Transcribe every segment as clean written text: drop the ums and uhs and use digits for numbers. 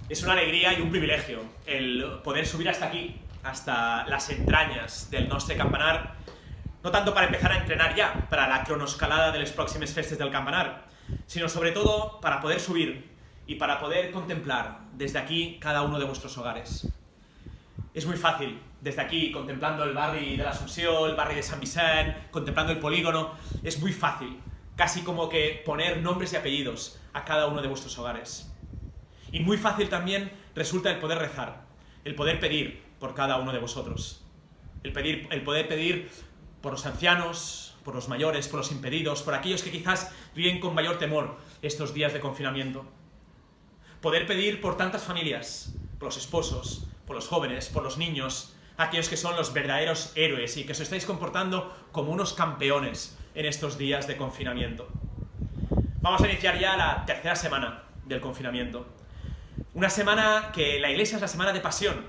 Es una alegría y un privilegio el poder subir hasta aquí, hasta las entrañas del nostre campanar, no tanto para empezar a entrenar ya para la cronoescalada de les pròximes festes del campanar, sino sobre todo para poder subir y para poder contemplar desde aquí cada uno de vuestros hogares. Es muy fácil, desde aquí, contemplando el barri de l'Assumpció, el barri de Sant Vicent, contemplando el polígono, es muy fácil, casi como que poner nombres y apellidos a cada uno de vuestros hogares. Y muy fácil también resulta el poder rezar, el poder pedir por cada uno de vosotros, el poder pedir por los ancianos, por los mayores, por los impedidos, por aquellos que quizás viven con mayor temor estos días de confinamiento. Poder pedir por tantas familias, por los esposos, por los jóvenes, por los niños, aquellos que son los verdaderos héroes y que os estáis comportando como unos campeones en estos días de confinamiento. Vamos a iniciar ya la tercera semana del confinamiento. Una semana que la Iglesia es la semana de pasión,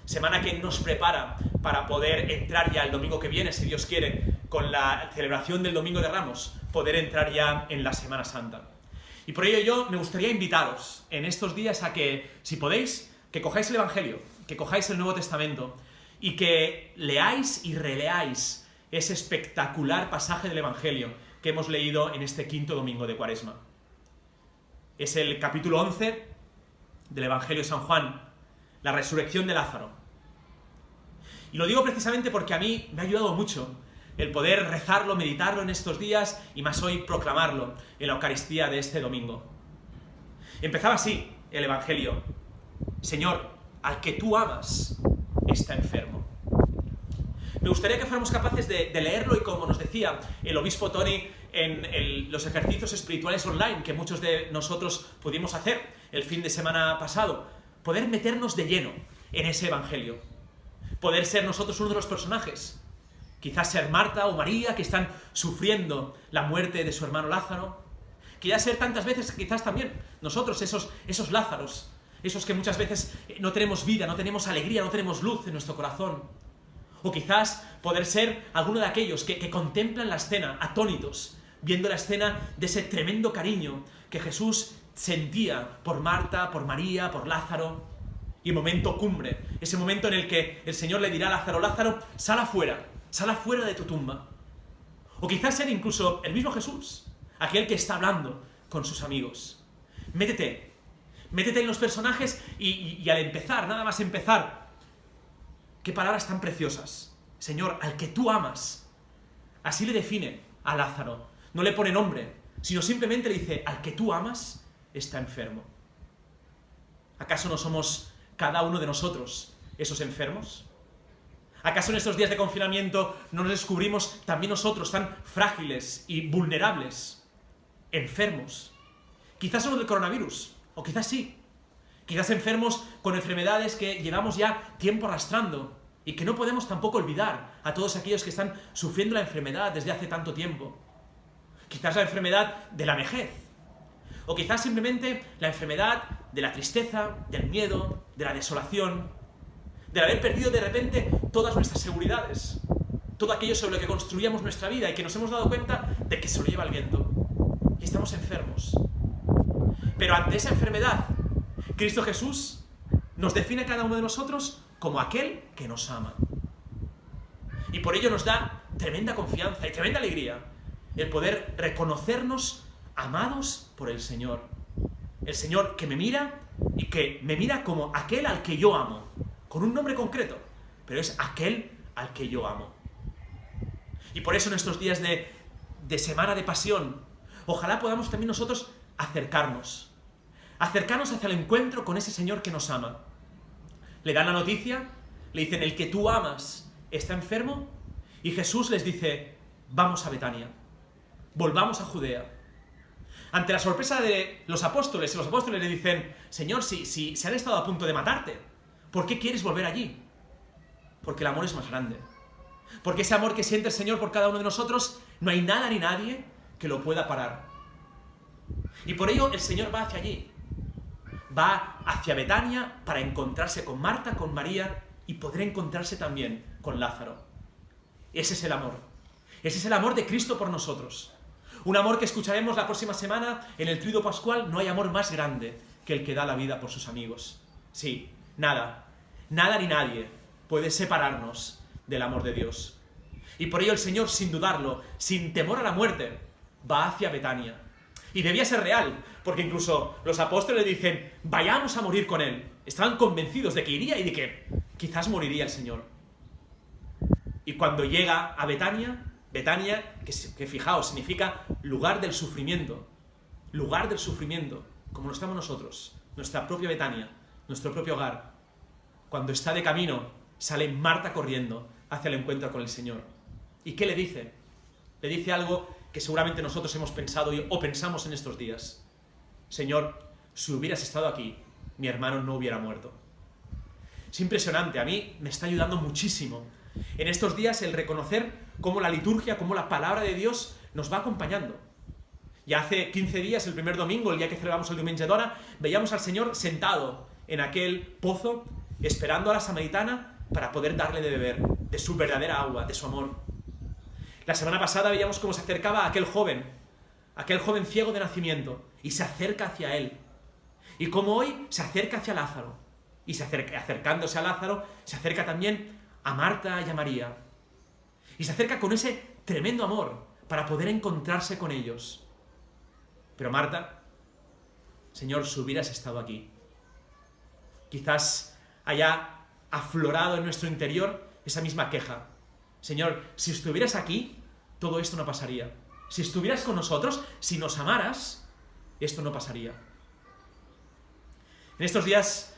semana que nos prepara para poder entrar ya el domingo que viene, si Dios quiere, con la celebración del Domingo de Ramos, poder entrar ya en la Semana Santa. Y por ello yo me gustaría invitaros en estos días a que, si podéis, que cojáis el Evangelio, que cojáis el Nuevo Testamento y que leáis y releáis ese espectacular pasaje del Evangelio que hemos leído en este quinto domingo de Cuaresma. Es el capítulo 11 del Evangelio de San Juan, la resurrección de Lázaro. Y lo digo precisamente porque a mí me ha ayudado mucho el poder rezarlo, meditarlo en estos días y más hoy proclamarlo en la Eucaristía de este domingo. Empezaba así el Evangelio: Señor, al que tú amas está enfermo. Me gustaría que fuéramos capaces de leerlo y, como nos decía el obispo Tony en los ejercicios espirituales online que muchos de nosotros pudimos hacer el fin de semana pasado, poder meternos de lleno en ese Evangelio, poder ser nosotros uno de los personajes, quizás ser Marta o María, que están sufriendo la muerte de su hermano Lázaro, quizás ser tantas veces quizás también nosotros esos Lázaros, esos que muchas veces no tenemos vida, no tenemos alegría, no tenemos luz en nuestro corazón. O quizás poder ser alguno de aquellos que contemplan la escena atónitos, viendo la escena de ese tremendo cariño que Jesús sentía por Marta, por María, por Lázaro. Y el momento cumbre, ese momento en el que el Señor le dirá a Lázaro: Lázaro, sal afuera de tu tumba. O quizás ser incluso el mismo Jesús, aquel que está hablando con sus amigos. Métete en los personajes y al empezar, nada más empezar, qué palabras tan preciosas. Señor, al que tú amas. Así le define a Lázaro. No le pone nombre, sino simplemente le dice: al que tú amas está enfermo. ¿Acaso no somos cada uno de nosotros esos enfermos? ¿Acaso en estos días de confinamiento no nos descubrimos también nosotros tan frágiles y vulnerables, enfermos? Quizás somos del coronavirus, o quizás sí. Quizás enfermos con enfermedades que llevamos ya tiempo arrastrando y que no podemos tampoco olvidar a todos aquellos que están sufriendo la enfermedad desde hace tanto tiempo. Quizás la enfermedad de la vejez, o quizás simplemente la enfermedad de la tristeza, del miedo, de la desolación, del haber perdido de repente todas nuestras seguridades, todo aquello sobre lo que construíamos nuestra vida y que nos hemos dado cuenta de que se lo lleva el viento y estamos enfermos. Pero ante esa enfermedad, Cristo Jesús nos define a cada uno de nosotros como aquel que nos ama. Y por ello nos da tremenda confianza y tremenda alegría el poder reconocernos amados por el Señor. El Señor que me mira y que me mira como aquel al que yo amo, con un nombre concreto, pero es aquel al que yo amo. Y por eso en estos días de semana de pasión, ojalá podamos también nosotros acercarnos hacia el encuentro con ese Señor que nos ama. Le dan la noticia, le dicen: el que tú amas está enfermo, y Jesús les dice: vamos a Betania, volvamos a Judea. Ante la sorpresa de los apóstoles le dicen: Señor, si se han estado a punto de matarte, ¿por qué quieres volver allí? Porque el amor es más grande. Porque ese amor que siente el Señor por cada uno de nosotros, no hay nada ni nadie que lo pueda parar. Y por ello el Señor va hacia allí. Va hacia Betania para encontrarse con Marta, con María y poder encontrarse también con Lázaro. Ese es el amor. Ese es el amor de Cristo por nosotros. Un amor que escucharemos la próxima semana en el Triduo Pascual. No hay amor más grande que el que da la vida por sus amigos. Sí, nada ni nadie puede separarnos del amor de Dios. Y por ello el Señor, sin dudarlo, sin temor a la muerte, va hacia Betania. Y debía ser real, porque incluso los apóstoles le dicen, vayamos a morir con Él. Estaban convencidos de que iría y de que quizás moriría el Señor. Y cuando llega a Betania, que fijaos, significa lugar del sufrimiento, como lo estamos nosotros, nuestra propia Betania, nuestro propio hogar. Cuando está de camino, sale Marta corriendo hacia el encuentro con el Señor. ¿Y qué le dice? Le dice algo que seguramente nosotros hemos pensado o pensamos en estos días. Señor, si hubieras estado aquí, mi hermano no hubiera muerto. Es impresionante, a mí me está ayudando muchísimo en estos días el reconocer cómo la liturgia, cómo la palabra de Dios nos va acompañando. Ya hace 15 días, el primer domingo, el día que celebramos el Diumenge d'Ora, veíamos al Señor sentado en aquel pozo, esperando a la samaritana para poder darle de beber de su verdadera agua, de su amor. La semana pasada veíamos cómo se acercaba a aquel joven ciego de nacimiento, y se acerca hacia él. Y cómo hoy se acerca hacia Lázaro. Y acercándose a Lázaro, se acerca también a Marta y a María. Y se acerca con ese tremendo amor para poder encontrarse con ellos. Pero Marta, Señor, si hubieras estado aquí, quizás haya aflorado en nuestro interior esa misma queja. Señor, si estuvieras aquí, todo esto no pasaría. Si estuvieras con nosotros, si nos amaras, esto no pasaría. En estos días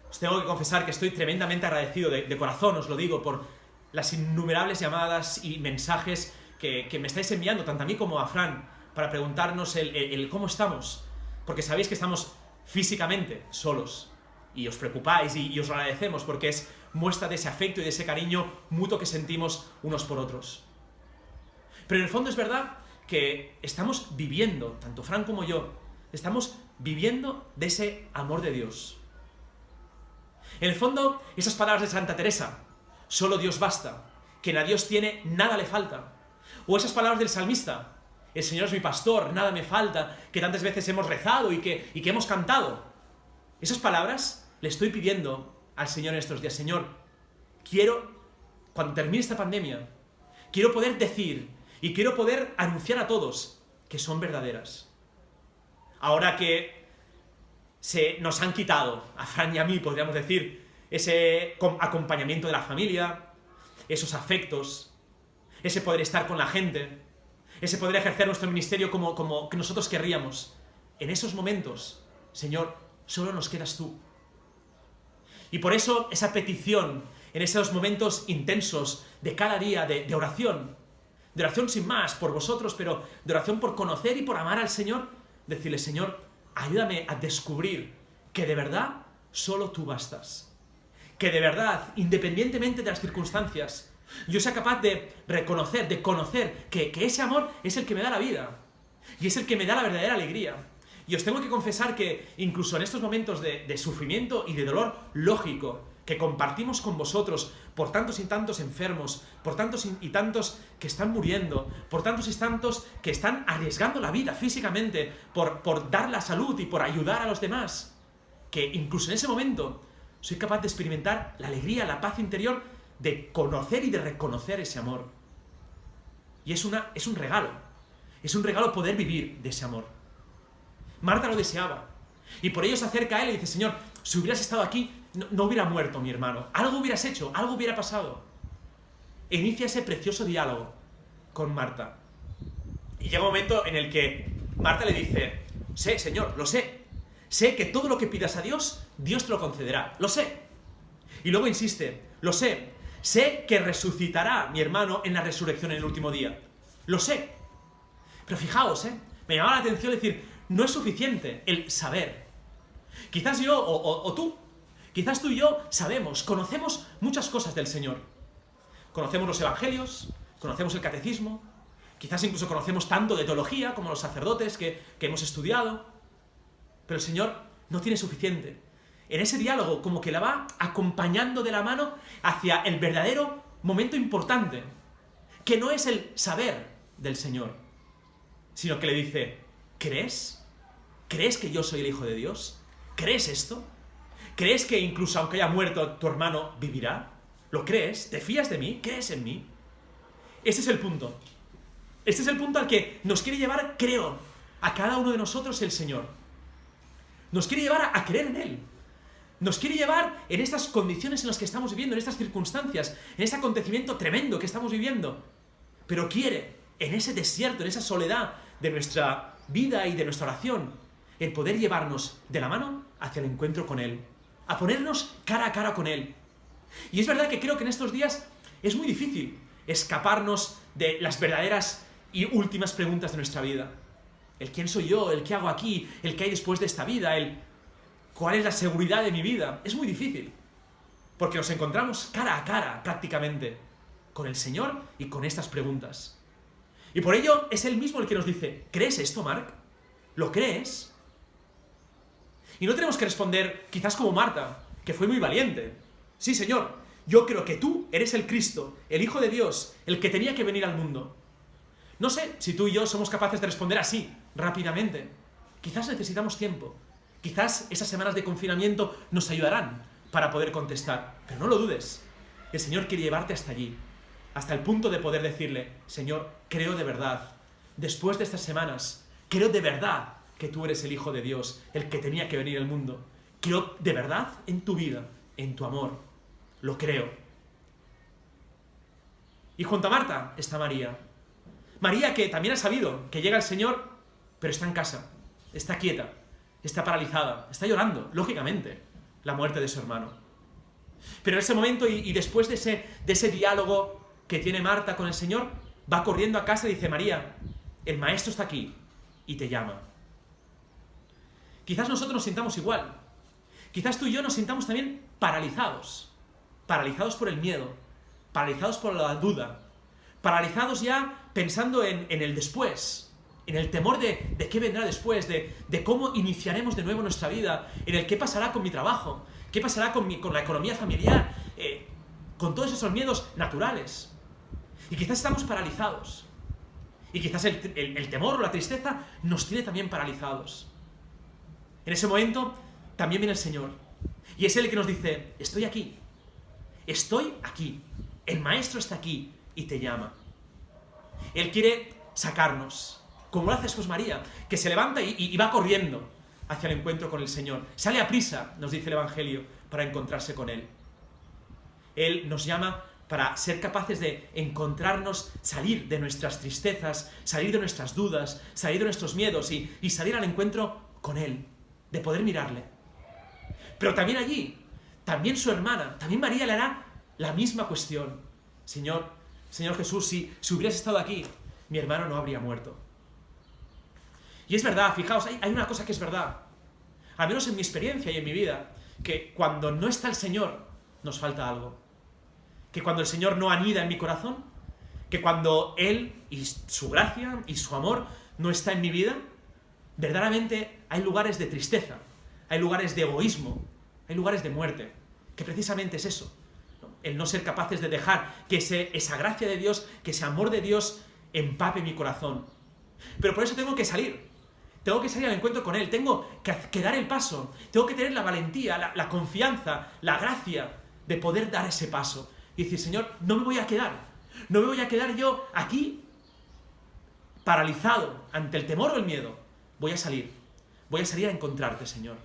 os tengo que confesar que estoy tremendamente agradecido de corazón, os lo digo, por las innumerables llamadas y mensajes que me estáis enviando, tanto a mí como a Fran, para preguntarnos el cómo estamos. Porque sabéis que estamos físicamente solos. Y os preocupáis y os lo agradecemos porque es muestra de ese afecto y de ese cariño mutuo que sentimos unos por otros. Pero en el fondo es verdad que estamos viviendo, tanto Fran como yo, estamos viviendo de ese amor de Dios. En el fondo, esas palabras de Santa Teresa, solo Dios basta, quien a Dios tiene, nada le falta. O esas palabras del salmista, el Señor es mi pastor, nada me falta, que tantas veces hemos rezado y que hemos cantado. Esas palabras le estoy pidiendo al Señor en estos días. Señor, quiero, cuando termine esta pandemia, quiero poder decir y quiero poder anunciar a todos que son verdaderas. Ahora que nos han quitado, a Fran y a mí, podríamos decir, ese acompañamiento de la familia, esos afectos, ese poder estar con la gente, ese poder ejercer nuestro ministerio como que nosotros querríamos. En esos momentos, Señor, solo nos quedas tú. Y por eso esa petición, en esos momentos intensos de cada día de oración sin más por vosotros, pero de oración por conocer y por amar al Señor, decirle, Señor, ayúdame a descubrir que de verdad solo tú bastas. Que de verdad, independientemente de las circunstancias, yo sea capaz de reconocer, de conocer que ese amor es el que me da la vida y es el que me da la verdadera alegría. Y os tengo que confesar que incluso en estos momentos de sufrimiento y de dolor lógico que compartimos con vosotros por tantos y tantos enfermos, por tantos y tantos que están muriendo, por tantos y tantos que están arriesgando la vida físicamente por dar la salud y por ayudar a los demás, que incluso en ese momento soy capaz de experimentar la alegría, la paz interior de conocer y de reconocer ese amor. Y es un regalo poder vivir de ese amor. Marta lo deseaba, y por ello se acerca a él y dice, Señor, si hubieras estado aquí, no hubiera muerto mi hermano, algo hubieras hecho, algo hubiera pasado. E inicia ese precioso diálogo con Marta. Y llega un momento en el que Marta le dice, sé, Señor, lo sé que todo lo que pidas a Dios, Dios te lo concederá, lo sé. Y luego insiste, lo sé que resucitará mi hermano en la resurrección en el último día, lo sé. Pero fijaos, me llama la atención decir, no es suficiente el saber. Quizás yo o tú, quizás tú y yo sabemos, conocemos muchas cosas del Señor. Conocemos los evangelios, conocemos el catecismo, quizás incluso conocemos tanto de teología como los sacerdotes que hemos estudiado. Pero el Señor no tiene suficiente. En ese diálogo como que la va acompañando de la mano hacia el verdadero momento importante, que no es el saber del Señor, sino que le dice, ¿crees? ¿Crees que yo soy el Hijo de Dios? ¿Crees esto? ¿Crees que incluso aunque haya muerto tu hermano, vivirá? ¿Lo crees? ¿Te fías de mí? ¿Crees en mí? Este es el punto. Este es el punto al que nos quiere llevar, creo, a cada uno de nosotros el Señor. Nos quiere llevar a creer en Él. Nos quiere llevar en estas condiciones en las que estamos viviendo, en estas circunstancias, en este acontecimiento tremendo que estamos viviendo. Pero quiere, en ese desierto, en esa soledad de nuestra vida y de nuestra oración, el poder llevarnos de la mano hacia el encuentro con Él, a ponernos cara a cara con Él. Y es verdad que creo que en estos días es muy difícil escaparnos de las verdaderas y últimas preguntas de nuestra vida. El quién soy yo, el qué hago aquí, el qué hay después de esta vida, el cuál es la seguridad de mi vida. Es muy difícil, porque nos encontramos cara a cara prácticamente con el Señor y con estas preguntas. Y por ello es Él mismo el que nos dice, ¿crees esto, Marc? ¿Lo crees? Y no tenemos que responder quizás como Marta, que fue muy valiente. Sí, Señor, yo creo que tú eres el Cristo, el Hijo de Dios, el que tenía que venir al mundo. No sé si tú y yo somos capaces de responder así, rápidamente. Quizás necesitamos tiempo. Quizás esas semanas de confinamiento nos ayudarán para poder contestar. Pero no lo dudes. El Señor quiere llevarte hasta allí, hasta el punto de poder decirle, Señor, creo de verdad, después de estas semanas, creo de verdad que tú eres el Hijo de Dios, el que tenía que venir al mundo. Creo de verdad en tu vida, en tu amor. Lo creo. Y junto a Marta está María. María que también ha sabido que llega el Señor, pero está en casa, está quieta, está paralizada, está llorando, lógicamente, la muerte de su hermano. Pero en ese momento y después de ese diálogo que tiene Marta con el Señor, va corriendo a casa y dice, María, el Maestro está aquí y te llama. Quizás nosotros nos sintamos igual. Quizás tú y yo nos sintamos también paralizados por el miedo, paralizados por la duda, paralizados ya pensando en el después, en el temor de qué vendrá después, de cómo iniciaremos de nuevo nuestra vida, en el qué pasará con mi trabajo, qué pasará con la economía familiar, con todos esos miedos naturales. Y quizás estamos paralizados. Y quizás el temor o la tristeza nos tiene también paralizados. En ese momento también viene el Señor. Y es Él el que nos dice, estoy aquí, el Maestro está aquí y te llama. Él quiere sacarnos, como lo hace después María, que se levanta y va corriendo hacia el encuentro con el Señor. Sale a prisa, nos dice el Evangelio, para encontrarse con Él. Él nos llama para ser capaces de encontrarnos, salir de nuestras tristezas, salir de nuestras dudas, salir de nuestros miedos y salir al encuentro con Él, de poder mirarle. Pero también allí, también su hermana, también María le hará la misma cuestión. Señor Jesús, si hubieras estado aquí, mi hermano no habría muerto. Y es verdad, fijaos, hay una cosa que es verdad, al menos en mi experiencia y en mi vida, que cuando no está el Señor, nos falta algo. Que cuando el Señor no anida en mi corazón, que cuando Él y su gracia y su amor no está en mi vida, verdaderamente hay lugares de tristeza, hay lugares de egoísmo, hay lugares de muerte, que precisamente es eso, ¿no? El no ser capaces de dejar que esa gracia de Dios, que ese amor de Dios empape mi corazón. Pero por eso tengo que salir al encuentro con Él, tengo que dar el paso, tengo que tener la valentía, la confianza, la gracia de poder dar ese paso y decir, Señor, no me voy a quedar yo aquí paralizado ante el temor o el miedo. Voy a salir a encontrarte, Señor.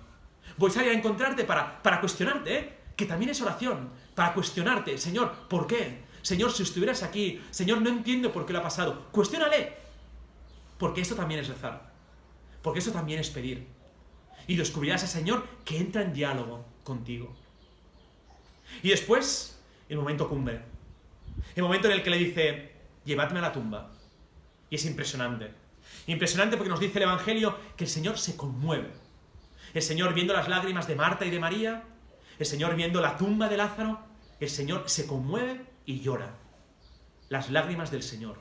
Voy a salir a encontrarte para cuestionarte, que también es oración, para cuestionarte, Señor, ¿por qué? Señor, si estuvieras aquí, Señor, no entiendo por qué lo ha pasado. Cuestiónale, porque esto también es rezar, porque esto también es pedir. Y descubrirás al Señor que entra en diálogo contigo. Y después, el momento cumbre, el momento en el que le dice, llevadme a la tumba. Y es impresionante. Impresionante porque nos dice el Evangelio que el Señor se conmueve. El Señor viendo las lágrimas de Marta y de María, el Señor viendo la tumba de Lázaro, el Señor se conmueve y llora. Las lágrimas del Señor.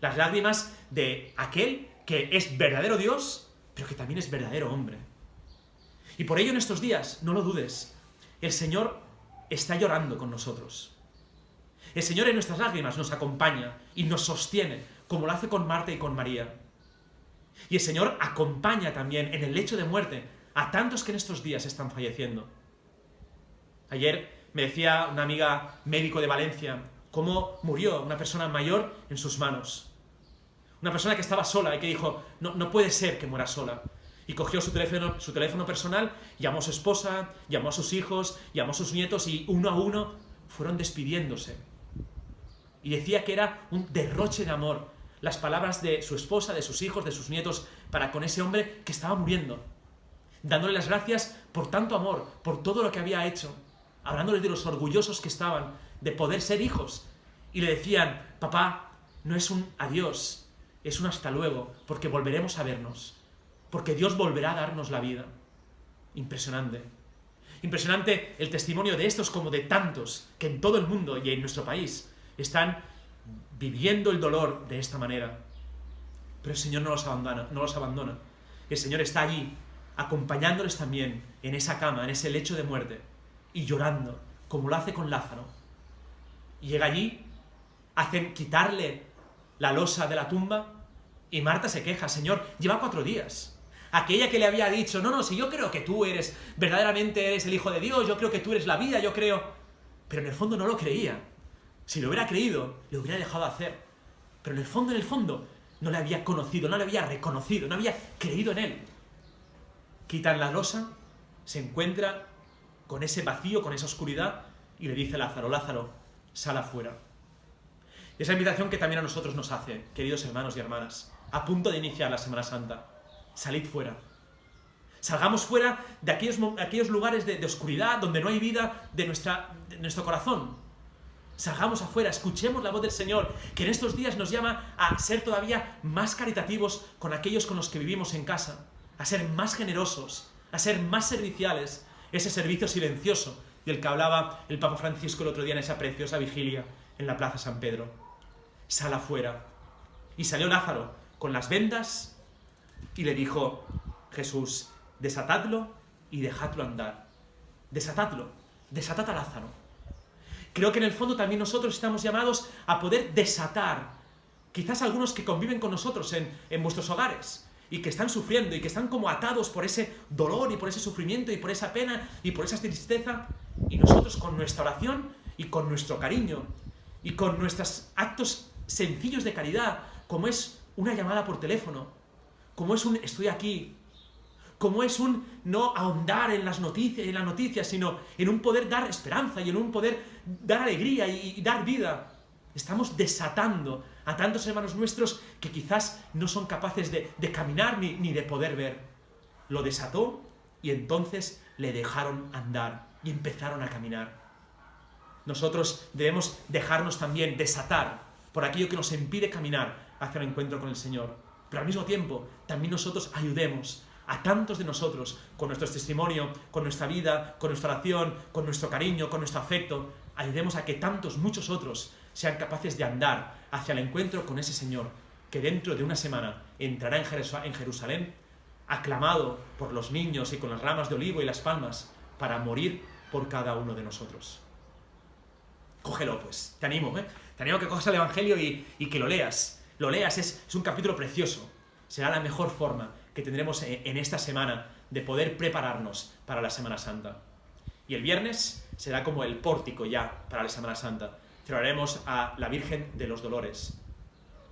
Las lágrimas de aquel que es verdadero Dios, pero que también es verdadero hombre. Y por ello en estos días, no lo dudes, el Señor está llorando con nosotros. El Señor en nuestras lágrimas nos acompaña y nos sostiene, como lo hace con Marta y con María. Y el Señor acompaña también en el lecho de muerte a tantos que en estos días están falleciendo. Ayer me decía una amiga médico de Valencia cómo murió una persona mayor en sus manos. Una persona que estaba sola y que dijo, no puede ser que muera sola. Y cogió su teléfono personal, llamó a su esposa, llamó a sus hijos, llamó a sus nietos y uno a uno fueron despidiéndose. Y decía que era un derroche de amor las palabras de su esposa, de sus hijos, de sus nietos, para con ese hombre que estaba muriendo. Dándole las gracias por tanto amor, por todo lo que había hecho. Hablándoles de los orgullosos que estaban de poder ser hijos. Y le decían, papá, no es un adiós, es un hasta luego, porque volveremos a vernos. Porque Dios volverá a darnos la vida. Impresionante. Impresionante el testimonio de estos como de tantos que en todo el mundo y en nuestro país están viviendo el dolor de esta manera. Pero el Señor no los abandona. El Señor está allí, acompañándoles también en esa cama, en ese lecho de muerte, y llorando, como lo hace con Lázaro. Y llega allí, hacen quitarle la losa de la tumba, y Marta se queja, Señor, lleva 4 días. Aquella que le había dicho, no, si yo creo que tú verdaderamente eres el Hijo de Dios, yo creo que tú eres la vida, yo creo... Pero en el fondo no lo creía. Si lo hubiera creído, le hubiera dejado hacer. Pero en el fondo, no le había conocido, no le había reconocido, no había creído en él. Quitan la losa, se encuentra con ese vacío, con esa oscuridad, y le dice a Lázaro, Lázaro, sal afuera. Esa invitación que también a nosotros nos hace, queridos hermanos y hermanas, a punto de iniciar la Semana Santa. Salid fuera. Salgamos fuera de aquellos lugares de oscuridad, donde no hay vida de nuestro corazón. Salgamos afuera, escuchemos la voz del Señor, que en estos días nos llama a ser todavía más caritativos con aquellos con los que vivimos en casa, a ser más generosos, a ser más serviciales, ese servicio silencioso del que hablaba el Papa Francisco el otro día en esa preciosa vigilia en la Plaza San Pedro. Sal afuera. Y salió Lázaro con las vendas y le dijo Jesús, desatadlo y dejadlo andar. Desatadlo, desatad a Lázaro. Creo que en el fondo también nosotros estamos llamados a poder desatar, quizás algunos que conviven con nosotros en vuestros hogares y que están sufriendo y que están como atados por ese dolor y por ese sufrimiento y por esa pena y por esa tristeza, y nosotros con nuestra oración y con nuestro cariño y con nuestros actos sencillos de caridad, como es una llamada por teléfono, como es un estoy aquí, como es un no ahondar en las noticias, sino en un poder dar esperanza y en un poder dar alegría y dar vida. Estamos desatando a tantos hermanos nuestros que quizás no son capaces de caminar ni de poder ver. Lo desató y entonces le dejaron andar y empezaron a caminar. Nosotros debemos dejarnos también desatar por aquello que nos impide caminar hacia el encuentro con el Señor. Pero al mismo tiempo, también nosotros ayudemos a tantos de nosotros con nuestro testimonio, con nuestra vida, con nuestra oración, con nuestro cariño, con nuestro afecto. Ayudemos a que tantos, muchos otros, sean capaces de andar hacia el encuentro con ese Señor que dentro de una semana entrará en Jerusalén, aclamado por los niños y con las ramas de olivo y las palmas, para morir por cada uno de nosotros. Cógelo, pues. Te animo a que cojas el Evangelio y que lo leas. Lo leas, es un capítulo precioso. Será la mejor forma que tendremos en esta semana de poder prepararnos para la Semana Santa. Y el viernes será como el pórtico ya para la Semana Santa. Celebraremos a la Virgen de los Dolores.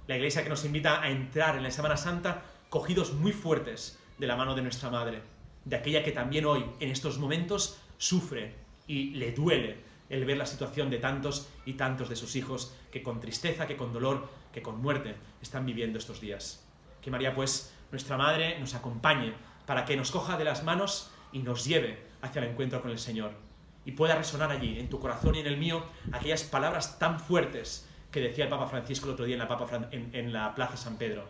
La Iglesia que nos invita a entrar en la Semana Santa cogidos muy fuertes de la mano de nuestra Madre, de aquella que también hoy, en estos momentos, sufre y le duele el ver la situación de tantos y tantos de sus hijos que con tristeza, que con dolor, que con muerte están viviendo estos días. Que María, pues, nuestra Madre, nos acompañe para que nos coja de las manos y nos lleve hacia el encuentro con el Señor. Y pueda resonar allí, en tu corazón y en el mío, aquellas palabras tan fuertes que decía el Papa Francisco el otro día en la Plaza San Pedro,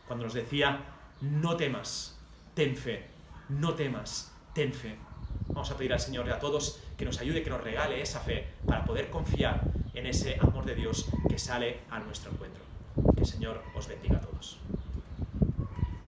cuando nos decía, no temas, ten fe, no temas, ten fe. Vamos a pedir al Señor y a todos que nos ayude, que nos regale esa fe para poder confiar en ese amor de Dios que sale a nuestro encuentro. Que el Señor os bendiga a todos.